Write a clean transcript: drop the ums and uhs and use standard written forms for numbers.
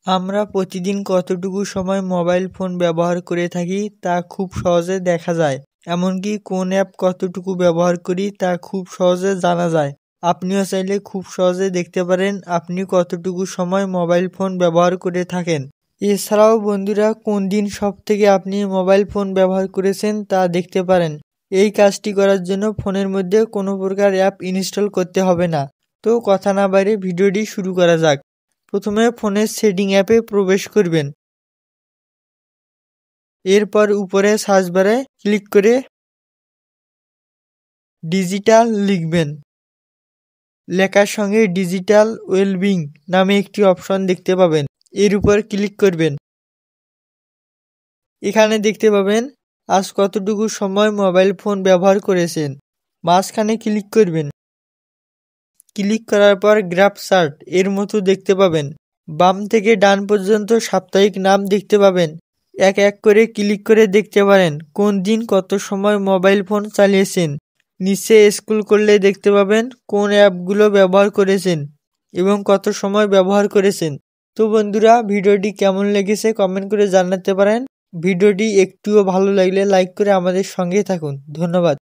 আমরা প্রতিদিন কতটুকু সময় মোবাইল ফোন ব্যবহার করে থাকি তা খুব সহজে দেখা যায়। এমনকি কোন অ্যাপ কতটুকু ব্যবহার করি তা খুব সহজে জানা যায়। আপনিও চাইলে খুব সহজে দেখতে পারেন আপনি কতটুকু সময় মোবাইল ফোন ব্যবহার করে থাকেন। এছাড়াও বন্ধুরা, কোন দিন সবথেকে আপনি মোবাইল ফোন ব্যবহার করেছেন তা দেখতে পারেন। এই কাজটি করার জন্য ফোনের মধ্যে কোনো প্রকার অ্যাপ ইনস্টল করতে হবে না। তো কথা না বাইরে ভিডিওটি শুরু করা যাক। প্রথমে ফোনের সেটিং অ্যাপে প্রবেশ করবেন। এরপর উপরে সার্চ বারে ক্লিক করে ডিজিটাল লিখবেন। লেখার সঙ্গে ডিজিটাল ওয়েলবিং নামে একটি অপশন দেখতে পাবেন। এর উপর ক্লিক করবেন। এখানে দেখতে পাবেন আজ কতটুকু সময় মোবাইল ফোন ব্যবহার করেছেন। মাঝখানে ক্লিক করবেন। ক্লিক করার পর গ্রাফ চার্ট এর মতো দেখতে পাবেন। বাম থেকে ডান পর্যন্ত সাপ্তাহিক নাম দেখতে পাবেন। এক এক করে ক্লিক করে দেখতে পারেন কোন দিন কত সময় মোবাইল ফোন চালিয়েছেন। নিচে স্ক্রল করলে দেখতে পাবেন কোন অ্যাপগুলো ব্যবহার করেছেন এবং কত সময় ব্যবহার করেছেন। তো বন্ধুরা, ভিডিওটি কেমন লেগেছে কমেন্ট করে জানাতে পারেন। ভিডিওটি একটুও ভালো লাগলে লাইক করে আমাদের সঙ্গেই থাকুন। ধন্যবাদ।